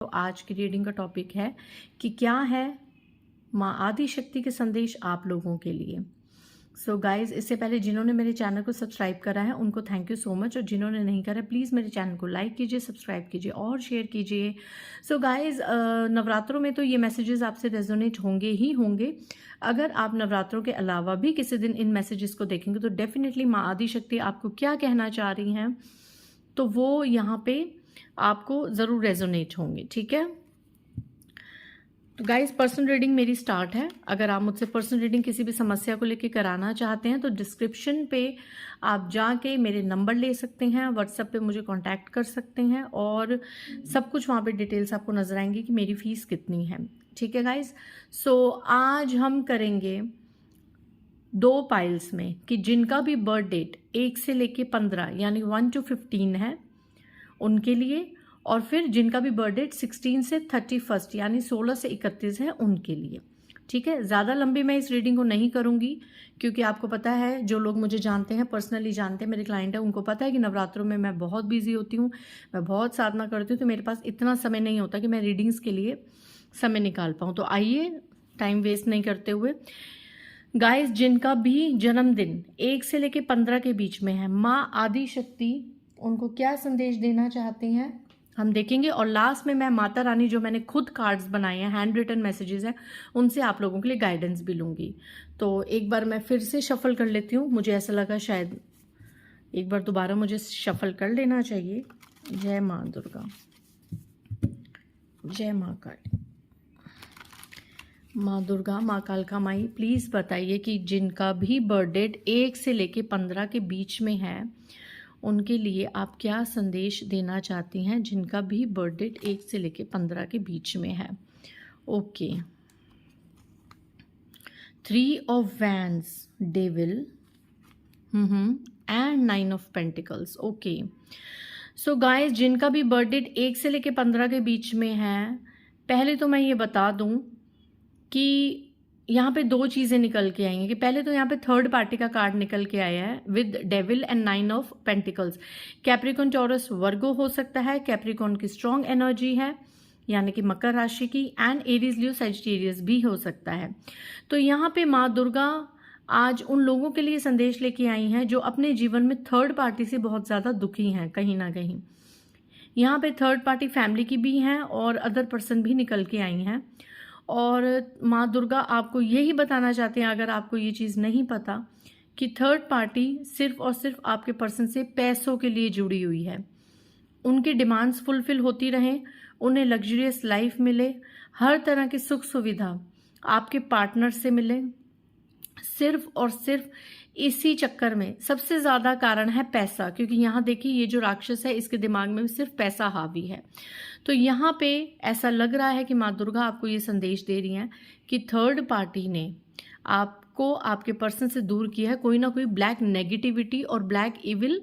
तो आज की रीडिंग का टॉपिक है कि क्या है माँ आदि शक्ति के संदेश आप लोगों के लिए। सो गाइज, इससे पहले जिन्होंने मेरे चैनल को सब्सक्राइब करा है उनको थैंक यू सो मच, और जिन्होंने नहीं करा प्लीज़ मेरे चैनल को लाइक कीजिए, सब्सक्राइब कीजिए और शेयर कीजिए। सो गाइज, नवरात्रों में तो ये मैसेजेस आपसे रेजोनेट होंगे ही होंगे। अगर आप नवरात्रों के अलावा भी किसी दिन इन मैसेजेस को देखेंगे तो डेफिनेटली माँ आदि शक्ति आपको क्या कहना चाह रही हैं तो वो यहाँ पे आपको ज़रूर रेजोनेट होंगे। ठीक है, तो गाइस पर्सनल रीडिंग मेरी स्टार्ट है। अगर आप मुझसे पर्सनल रीडिंग किसी भी समस्या को लेकर कराना चाहते हैं तो डिस्क्रिप्शन पे आप जाके मेरे नंबर ले सकते हैं, व्हाट्सएप पे मुझे कांटेक्ट कर सकते हैं और सब कुछ वहाँ पे डिटेल्स आपको नजर आएंगी कि मेरी फीस कितनी है। ठीक है गाइस, सो आज हम करेंगे 2 पाइल्स में कि जिनका भी बर्थ डेट 1 से लेके 15 यानी 1 to 15 है उनके लिए, और फिर जिनका भी बर्थ डेट 16 से 31 यानी 16 से 31 है उनके लिए। ठीक है, ज़्यादा लंबी मैं इस रीडिंग को नहीं करूँगी क्योंकि आपको पता है, जो लोग मुझे जानते हैं, पर्सनली जानते हैं, मेरे क्लाइंट हैं, उनको पता है कि नवरात्रों में मैं बहुत बिजी होती हूँ, मैं बहुत साधना करती हूँ, तो मेरे पास इतना समय नहीं होता कि मैं रीडिंग्स के लिए समय निकाल पाऊँ। तो आइए टाइम वेस्ट नहीं करते हुए गाइस, जिनका भी जन्मदिन 1 से लेके 15 के बीच में है, माँ आदि शक्ति उनको क्या संदेश देना चाहती हैं हम देखेंगे। और लास्ट में मैं माता रानी, जो मैंने खुद कार्ड्स बनाए हैं, हैंड रिटन मैसेजेस हैं, उनसे आप लोगों के लिए गाइडेंस भी लूँगी। तो एक बार मैं फिर से शफल कर लेती हूँ, मुझे ऐसा लगा शायद एक बार दोबारा मुझे शफल कर लेना चाहिए। जय माँ दुर्गा, जय माँ काली, माँ दुर्गा, माँ कालका माई, प्लीज़ बताइए कि जिनका भी बर्थ डेट 1 से लेके 15 के बीच में है उनके लिए आप क्या संदेश देना चाहती हैं, जिनका भी बर्थ डेट 1 से लेके 15 के बीच में है। Okay, 3 of wands, devil and 9 of pentacles. Okay, so guys, जिनका भी बर्थ डेट 1 से लेके 15 के बीच में है, पहले तो मैं ये बता दूं कि यहाँ पे 2 चीज़ें निकल के आएंगी कि पहले तो यहाँ पे थर्ड पार्टी का कार्ड निकल के आया है with devil and 9 of pentacles. Capricorn, Taurus, Virgo हो सकता है। कैप्रिकॉन की स्ट्रॉन्ग एनर्जी है यानी कि मकर राशि की, एंड एरीज, लियो, सैजिटेरियस भी हो सकता है। तो यहाँ पे माँ दुर्गा आज उन लोगों के लिए संदेश लेके आई हैं जो अपने जीवन में थर्ड पार्टी से बहुत ज़्यादा दुखी हैं कहीं ना कहीं। यहाँ पे थर्ड पार्टी फैमिली की भी हैं और अदर पर्सन भी निकल के आई हैं। और माँ दुर्गा आपको यही बताना चाहते हैं, अगर आपको ये चीज़ नहीं पता, कि थर्ड पार्टी सिर्फ और सिर्फ आपके पर्सन से पैसों के लिए जुड़ी हुई है। उनकी डिमांड्स फुलफिल होती रहें, उन्हें लग्जरियस लाइफ मिले, हर तरह की सुख सुविधा आपके पार्टनर से मिले। सिर्फ और सिर्फ इसी चक्कर में सबसे ज़्यादा कारण है पैसा, क्योंकि यहाँ देखिए ये जो राक्षस है इसके दिमाग में भी सिर्फ पैसा हावी है। तो यहाँ पे ऐसा लग रहा है कि माँ दुर्गा आपको ये संदेश दे रही हैं कि थर्ड पार्टी ने आपको आपके पर्सन से दूर किया है। कोई ना कोई ब्लैक नेगेटिविटी और ब्लैक इविल,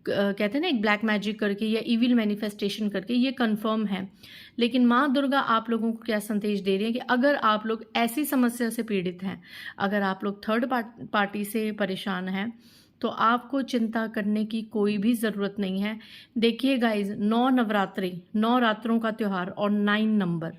कहते हैं ना, एक ब्लैक मैजिक करके या इविल मैनिफेस्टेशन करके, ये कंफर्म है। लेकिन माँ दुर्गा आप लोगों को क्या संदेश दे रही है कि अगर आप लोग ऐसी समस्या से पीड़ित हैं, अगर आप लोग थर्ड पार्टी से परेशान हैं, तो आपको चिंता करने की कोई भी ज़रूरत नहीं है। देखिए गाइज, 9 नवरात्रि, 9 रात्रों का त्यौहार और 9 नंबर,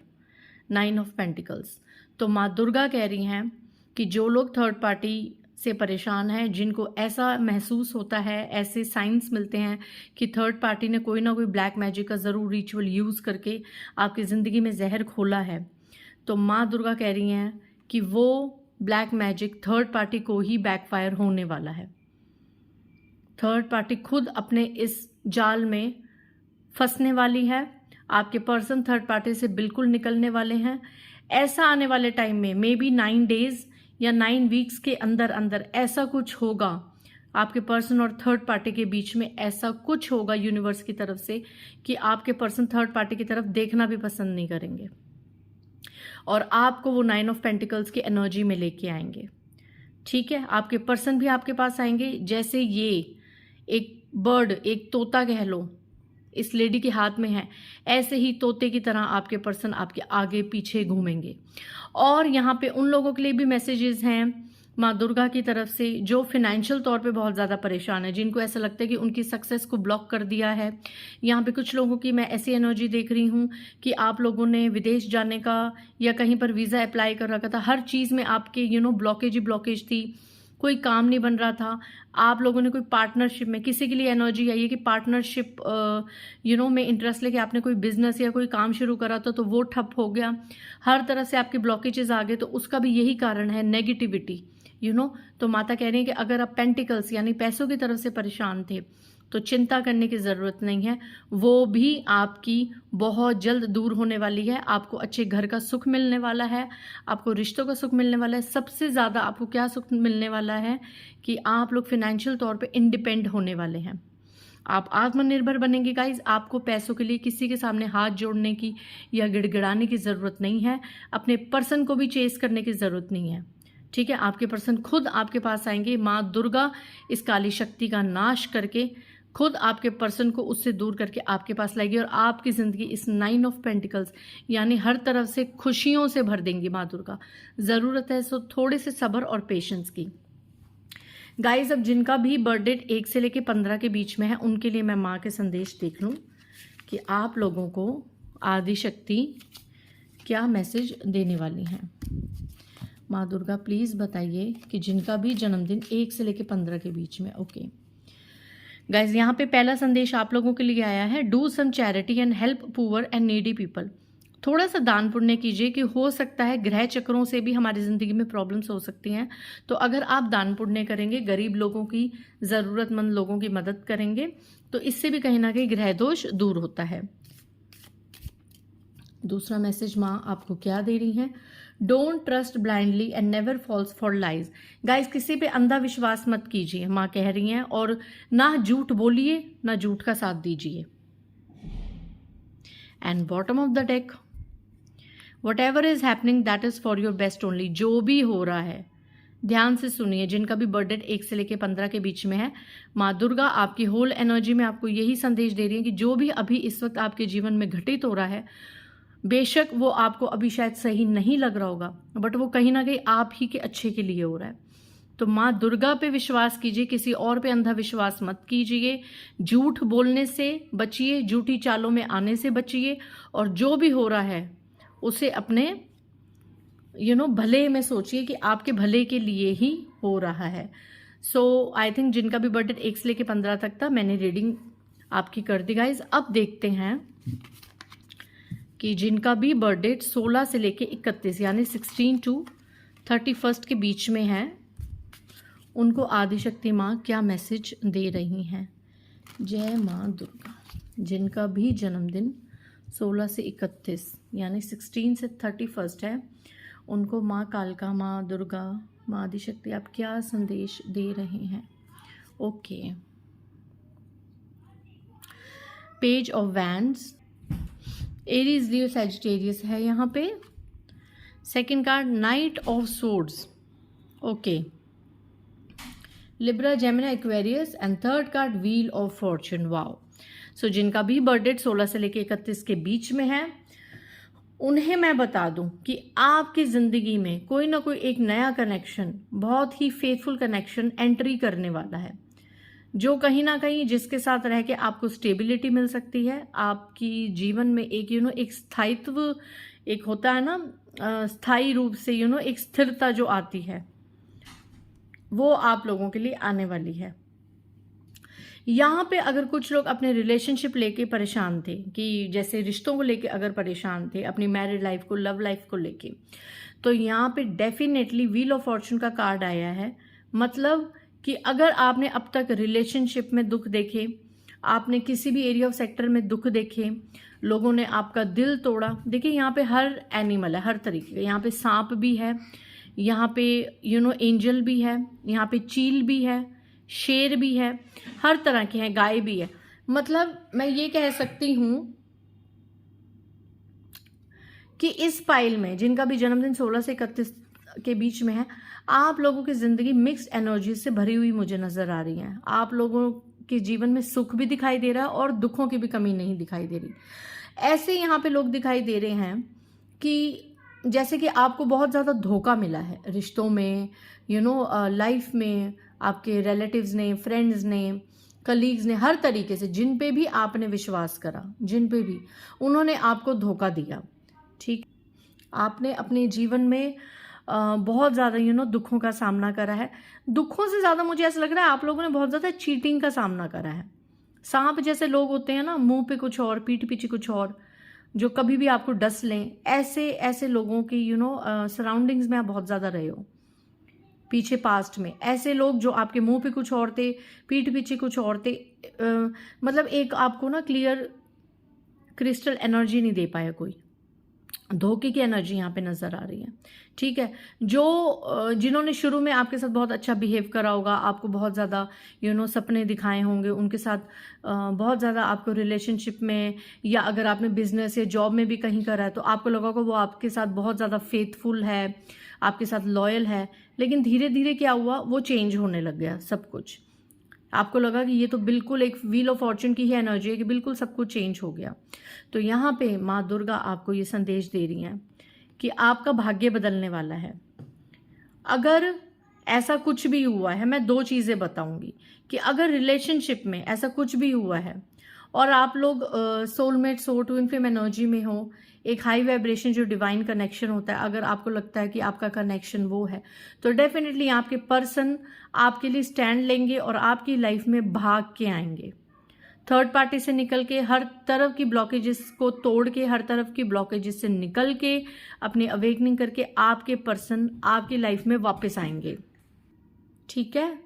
9 ऑफ पेंटिकल्स। तो माँ दुर्गा कह रही हैं कि जो लोग थर्ड पार्टी से परेशान हैं, जिनको ऐसा महसूस होता है, ऐसे साइंस मिलते हैं कि थर्ड पार्टी ने कोई ना कोई ब्लैक मैजिक का ज़रूर रिचुअल यूज़ करके आपकी ज़िंदगी में जहर खोला है, तो माँ दुर्गा कह रही हैं कि वो ब्लैक मैजिक थर्ड पार्टी को ही बैकफायर होने वाला है। थर्ड पार्टी खुद अपने इस जाल में फंसने वाली है। आपके पर्सन थर्ड पार्टी से बिल्कुल निकलने वाले हैं। ऐसा आने वाले टाइम में मे बी 9 डेज या 9 वीक्स के अंदर अंदर ऐसा कुछ होगा आपके पर्सन और थर्ड पार्टी के बीच में, ऐसा कुछ होगा यूनिवर्स की तरफ से कि आपके पर्सन थर्ड पार्टी की तरफ देखना भी पसंद नहीं करेंगे और आपको वो 9 ऑफ पेंटिकल्स की एनर्जी में लेके आएंगे। ठीक है, आपके पर्सन भी आपके पास आएंगे। जैसे ये एक बर्ड, एक तोता कह लो, इस लेडी के हाथ में है, ऐसे ही तोते की तरह आपके पर्सन आपके आगे पीछे घूमेंगे। और यहाँ पे उन लोगों के लिए भी मैसेजेस हैं माँ दुर्गा की तरफ से, जो फिनेंशियल तौर पे बहुत ज़्यादा परेशान है, जिनको ऐसा लगता है कि उनकी सक्सेस को ब्लॉक कर दिया है। यहाँ पे कुछ लोगों की मैं ऐसी एनर्जी देख रही हूँ कि आप लोगों ने विदेश जाने का या कहीं पर वीज़ा अप्लाई कर रखा था, हर चीज़ में आपके ब्लॉकेज ही ब्लॉकेज थी, कोई काम नहीं बन रहा था। आप लोगों ने कोई पार्टनरशिप में, किसी के लिए एनर्जी आई है कि पार्टनरशिप में इंटरेस्ट लेके आपने कोई बिजनेस या कोई काम शुरू करा था तो वो ठप हो गया, हर तरह से आपके ब्लॉकेजेस आ गए। तो उसका भी यही कारण है, नेगेटिविटी। तो माता कह रही है कि अगर आप पेंटिकल्स यानी पैसों की तरफ से परेशान थे तो चिंता करने की ज़रूरत नहीं है, वो भी आपकी बहुत जल्द दूर होने वाली है। आपको अच्छे घर का सुख मिलने वाला है, आपको रिश्तों का सुख मिलने वाला है। सबसे ज़्यादा आपको क्या सुख मिलने वाला है कि आप लोग फिनेंशियल तौर पे इंडिपेंडेंट होने वाले हैं, आप आत्मनिर्भर बनेंगे गाइज। आपको पैसों के लिए किसी के सामने हाथ जोड़ने की या गिड़गिड़ाने की ज़रूरत नहीं है, अपने पर्सन को भी चेस करने की ज़रूरत नहीं है, ठीक है। आपके पर्सन खुद आपके पास आएंगे। माँ दुर्गा इस काली शक्ति का नाश करके खुद आपके पर्सन को उससे दूर करके आपके पास लाएगी और आपकी ज़िंदगी इस 9 ऑफ पेंटिकल्स यानी हर तरफ से खुशियों से भर देंगी माँ दुर्गा। ज़रूरत है सो थोड़े से सब्र और पेशेंस की गाइज। अब जिनका भी बर्थडे 1 से लेकर 15 के बीच में है, उनके लिए मैं माँ के संदेश देख लूँ कि आप लोगों को आदि शक्ति क्या मैसेज देने वाली हैं। माँ दुर्गा प्लीज़ बताइए कि जिनका भी जन्मदिन 1 से लेकर 15 के बीच में। ओके गाइज, यहाँ पे पहला संदेश आप लोगों के लिए आया है, do some charity and help poor and needy people. थोड़ा सा दान पुण्य कीजिए कि हो सकता है ग्रह चक्रों से भी हमारी ज़िंदगी में प्रॉब्लम्स हो सकती हैं। तो अगर आप दान पुण्य करेंगे, गरीब लोगों की, ज़रूरतमंद लोगों की मदद करेंगे, तो इससे भी कहीं ना कहीं ग्रह दोष दूर होता है। दूसरा मैसेज माँ आपको क्या दे रही हैं, don't trust blindly and never falls for lies. Guys, किसी पे अंधा विश्वास मत कीजिए, माँ कह रही हैं, और ना झूठ बोलिए ना झूठ का साथ दीजिए। And bottom of the deck, what ever is happening that is for your best only. जो भी हो रहा है ध्यान से सुनिए, जिनका भी बर्थडे 1 से लेकर 15 के बीच में है, माँ दुर्गा आपकी होल एनर्जी में आपको यही संदेश दे रही है कि जो भी अभी इस वक्त आपके जीवन में घटित हो रहा है, बेशक वो आपको अभी शायद सही नहीं लग रहा होगा, बट वो कहीं ना कहीं आप ही के अच्छे के लिए हो रहा है। तो माँ दुर्गा पे विश्वास कीजिए, किसी और पे अंधा विश्वास मत कीजिए, झूठ बोलने से बचिए, झूठी चालों में आने से बचिए, और जो भी हो रहा है उसे अपने भले में सोचिए कि आपके भले के लिए ही हो रहा है। सो आई थिंक जिनका भी बर्थडे 1 से लेकर 15 तक था, मैंने रीडिंग आपकी कर दी गाइज। अब देखते हैं कि जिनका भी बर्थडे 16 से लेके 31 यानी 16 to 31 के बीच में है, उनको आदिशक्ति माँ क्या मैसेज दे रही हैं। जय माँ दुर्गा। जिनका भी जन्मदिन 16 से 31 यानी 16 से 31 है, उनको माँ कालका, माँ दुर्गा, माँ आदिशक्ति आप क्या संदेश दे रहे हैं। Okay, page of wands, Aries, Leo, Sagittarius है यहाँ पे। Second card knight of swords, okay, Libra, Gemini, Aquarius, and third card wheel of fortune. Wow. So जिनका भी बर्थडे 16 से लेकर 31 के बीच में है, उन्हें मैं बता दूं कि आपकी ज़िंदगी में कोई ना कोई एक नया कनेक्शन, बहुत ही फेथफुल कनेक्शन एंट्री करने वाला है, जो कहीं ना कहीं जिसके साथ रह के आपको स्टेबिलिटी मिल सकती है। आपकी जीवन में एक एक स्थायित्व, एक होता है ना स्थायी रूप से एक स्थिरता जो आती है, वो आप लोगों के लिए आने वाली है। यहाँ पे अगर कुछ लोग अपने रिलेशनशिप लेके परेशान थे, कि जैसे रिश्तों को लेके अगर परेशान थे, अपनी मैरिड लाइफ को, लव लाइफ को लेके, तो यहाँ पे डेफिनेटली व्हील ऑफ फॉर्चून का कार्ड आया है। मतलब कि अगर आपने अब तक रिलेशनशिप में दुख देखे, आपने किसी भी एरिया ऑफ सेक्टर में दुख देखे, लोगों ने आपका दिल तोड़ा। देखिए यहाँ पे हर एनिमल है, हर तरीके का। यहाँ पे सांप भी है, यहाँ पे एंजल भी है, यहाँ पे चील भी है, शेर भी है, हर तरह के हैं, गाय भी है। मतलब मैं ये कह सकती हूँ कि इस पाइल में जिनका भी जन्मदिन 16 से 31 के बीच में है, आप लोगों की ज़िंदगी मिक्स्ड एनर्जी से भरी हुई मुझे नज़र आ रही है। आप लोगों के जीवन में सुख भी दिखाई दे रहा है और दुखों की भी कमी नहीं दिखाई दे रही। ऐसे यहाँ पे लोग दिखाई दे रहे हैं कि जैसे कि आपको बहुत ज़्यादा धोखा मिला है रिश्तों में, लाइफ में, आपके रिलेटिव्स ने, फ्रेंड्स ने, कलीग्स ने, हर तरीके से जिन पे भी आपने विश्वास करा, जिन पे भी उन्होंने आपको धोखा दिया। ठीक, आपने अपने जीवन में बहुत ज़्यादा दुखों का सामना करा है। दुखों से ज़्यादा मुझे ऐसा लग रहा है आप लोगों ने बहुत ज़्यादा चीटिंग का सामना करा है। सांप जैसे लोग होते हैं ना, मुंह पे कुछ और पीठ पीछे कुछ और, जो कभी भी आपको डस लें, ऐसे ऐसे लोगों की सराउंडिंग्स में आप बहुत ज़्यादा रहे हो पीछे पास्ट में। ऐसे लोग जो आपके मुंह पे कुछ और थे, पीठ पीछे कुछ और थे, मतलब एक आपको ना क्लियर क्रिस्टल एनर्जी नहीं दे पाया कोई, धोखे की एनर्जी यहाँ पे नजर आ रही है। ठीक है, जो जिन्होंने शुरू में आपके साथ बहुत अच्छा बिहेव करा होगा, आपको बहुत ज़्यादा सपने दिखाए होंगे, उनके साथ बहुत ज़्यादा आपको रिलेशनशिप में, या अगर आपने बिजनेस या जॉब में भी कहीं करा है तो आपको लगा होगा वो आपके साथ बहुत ज़्यादा फेथफुल है, आपके साथ लॉयल है। लेकिन धीरे धीरे क्या हुआ, वो चेंज होने लग गया सब कुछ। आपको लगा कि ये तो बिल्कुल एक व्हील ऑफ फॉर्चून की ही एनर्जी है कि बिल्कुल सब कुछ चेंज हो गया। तो यहाँ पे माँ दुर्गा आपको ये संदेश दे रही हैं कि आपका भाग्य बदलने वाला है। अगर ऐसा कुछ भी हुआ है, मैं दो चीज़ें बताऊंगी कि अगर रिलेशनशिप में ऐसा कुछ भी हुआ है और आप लोग सोलमेट्स हो, ट्विन फ्लेम एनर्जी में हो, एक हाई वाइब्रेशन जो डिवाइन कनेक्शन होता है, अगर आपको लगता है कि आपका कनेक्शन वो है, तो डेफिनेटली आपके पर्सन आपके लिए स्टैंड लेंगे और आपकी लाइफ में भाग के आएंगे। थर्ड पार्टी से निकल के, हर तरफ की ब्लॉकेजेस को तोड़ के, हर तरफ की ब्लॉकेजेस से निकल के, अपनी अवेकनिंग करके आपके पर्सन आपकी लाइफ में वापस आएंगे। ठीक है,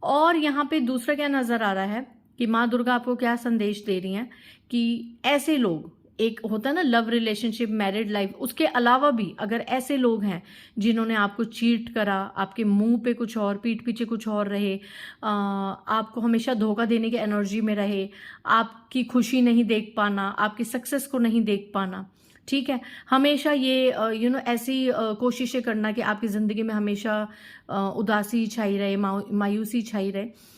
और यहाँ पे दूसरा क्या नजर आ रहा है कि माँ दुर्गा आपको क्या संदेश दे रही हैं कि ऐसे लोग, एक होता है ना लव रिलेशनशिप, मैरिड लाइफ, उसके अलावा भी अगर ऐसे लोग हैं जिन्होंने आपको चीट करा, आपके मुंह पे कुछ और पीठ पीछे कुछ और रहे, आपको हमेशा धोखा देने की एनर्जी में रहे, आपकी खुशी नहीं देख पाना, आपकी सक्सेस को नहीं देख पाना, ठीक है, हमेशा ये ऐसी कोशिशें करना कि आपकी ज़िंदगी में हमेशा उदासी छाई रहे, मायूसी छाई रहे,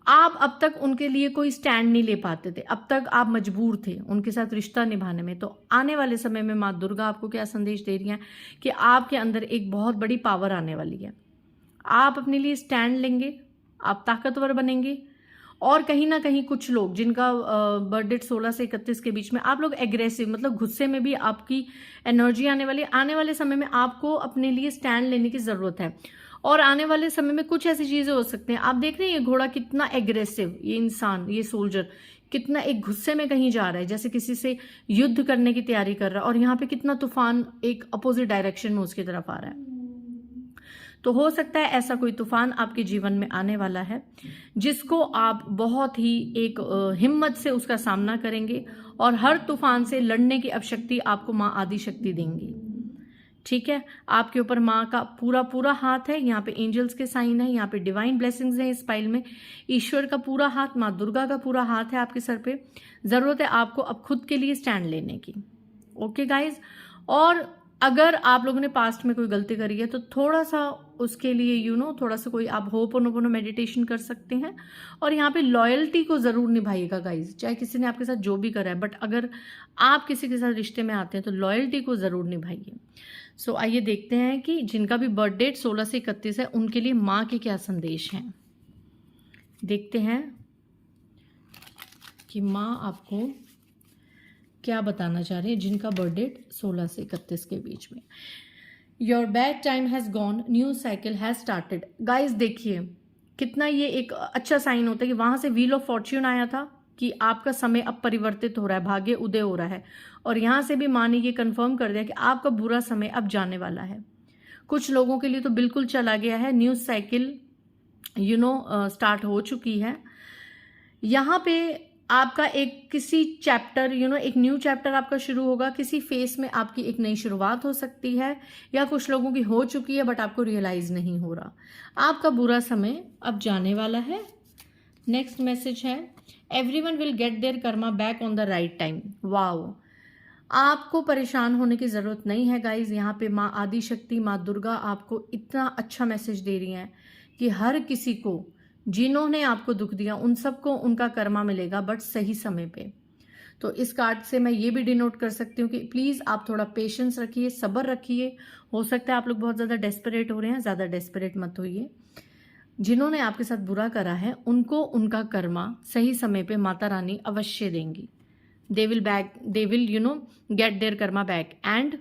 आप अब तक उनके लिए कोई स्टैंड नहीं ले पाते थे, अब तक आप मजबूर थे उनके साथ रिश्ता निभाने में। तो आने वाले समय में माँ दुर्गा आपको क्या संदेश दे रही हैं कि आपके अंदर एक बहुत बड़ी पावर आने वाली है, आप अपने लिए स्टैंड लेंगे, आप ताकतवर बनेंगे। और कहीं ना कहीं कुछ लोग जिनका बर्थडे 16 से 31 के बीच में, आप लोग एग्रेसिव, मतलब गुस्से में भी आपकी एनर्जी आने वाली, आने वाले समय में आपको अपने लिए स्टैंड लेने की ज़रूरत है। और आने वाले समय में कुछ ऐसी चीज़ें हो सकती हैं, आप देख रहे हैं ये घोड़ा कितना एग्रेसिव, ये इंसान, ये सोल्जर कितना एक गुस्से में कहीं जा रहा है, जैसे किसी से युद्ध करने की तैयारी कर रहा है, और यहाँ पे कितना तूफान एक अपोजिट डायरेक्शन में उसकी तरफ आ रहा है। तो हो सकता है ऐसा कोई तूफान आपके जीवन में आने वाला है जिसको आप बहुत ही एक हिम्मत से उसका सामना करेंगे, और हर तूफान से लड़ने की अब शक्ति आपको माँ आदि शक्ति देंगी। ठीक है, आपके ऊपर माँ का पूरा पूरा हाथ है, यहाँ पे एंजल्स के साइन है, यहाँ पे डिवाइन ब्लेसिंग्स हैं इस फाइल में, ईश्वर का पूरा हाथ, माँ दुर्गा का पूरा हाथ है आपके सर पे। जरूरत है आपको अब खुद के लिए स्टैंड लेने की। ओके गाइज, और अगर आप लोगों ने पास्ट में कोई गलती करी है तो थोड़ा सा उसके लिए थोड़ा सा कोई आप होपोनोपोनो मेडिटेशन कर सकते हैं, और यहाँ पे लॉयल्टी को जरूर निभाइएगा गाइज, चाहे किसी ने आपके साथ जो भी करा है, बट अगर आप किसी के साथ रिश्ते में आते हैं तो लॉयल्टी को जरूर निभाइए। सो आइए देखते हैं कि जिनका भी बर्थ डेट 16 से 31 है उनके लिए माँ के क्या संदेश हैं। देखते हैं कि माँ आपको क्या बताना चाह रही है जिनका बर्थ डेट 16 से 31 के बीच में। Your bad time has gone, new cycle has started. Guys देखिए कितना ये एक अच्छा साइन होता है कि वहाँ से व्हील ऑफ फॉर्च्यून आया था कि आपका समय अब परिवर्तित हो रहा है, भाग्य उदय हो रहा है, और यहाँ से भी माँ ने ये कंफर्म कर दिया कि आपका बुरा समय अब जाने वाला है। कुछ लोगों के लिए तो बिल्कुल चला गया है, न्यू साइकिल स्टार्ट हो चुकी है। यहाँ पे आपका एक किसी चैप्टर एक न्यू चैप्टर आपका शुरू होगा, किसी फेस में आपकी एक नई शुरुआत हो सकती है, या कुछ लोगों की हो चुकी है बट आपको रियलाइज नहीं हो रहा। आपका बुरा समय अब जाने वाला है। नेक्स्ट मैसेज है, everyone will get their karma back on the right time. Wow, आपको परेशान होने की ज़रूरत नहीं है गाइज। यहाँ पे माँ आदि शक्ति, माँ दुर्गा आपको इतना अच्छा मैसेज दे रही हैं कि हर किसी को जिन्होंने आपको दुख दिया उन सबको उनका कर्मा मिलेगा, बट सही समय पे। तो इस कार्ड से मैं ये भी डिनोट कर सकती हूँ कि प्लीज़ आप थोड़ा पेशेंस रखिए, सब्र रखिए। हो सकता है आप लोग बहुत ज़्यादा डेस्परेट हो रहे हैं, ज़्यादा डेस्परेट मत होइए। जिन्होंने आपके साथ बुरा करा है उनको उनका कर्मा सही समय पे माता रानी अवश्य देंगी। They will get their karma back. And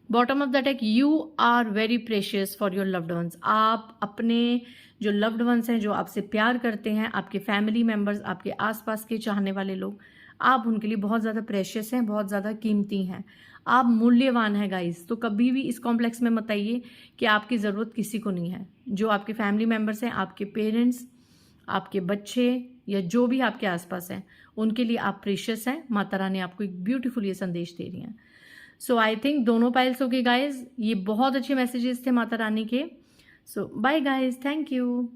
bottom of the deck, you are very precious for your loved ones. आप अपने जो लव्ड वंस हैं, जो आपसे प्यार करते हैं, आपके फैमिली मेम्बर्स, आपके आसपास के चाहने वाले लोग, आप उनके लिए बहुत ज़्यादा प्रेशियस हैं, बहुत ज़्यादा कीमती हैं, आप मूल्यवान हैं गाइस। तो कभी भी इस कॉम्प्लेक्स में मत आइए कि आपकी ज़रूरत किसी को नहीं है। जो आपके फैमिली मेम्बर्स हैं, आपके पेरेंट्स, आपके बच्चे या जो भी आपके आसपास हैं, उनके लिए आप प्रेशियस हैं। माता रानी आपको एक ब्यूटीफुल ये संदेश दे रही हैं। सो आई थिंक दोनों पाइल्स हो गए गाइज। ये बहुत अच्छे मैसेजेस थे माता रानी के। सो बाय गाइज, थैंक यू।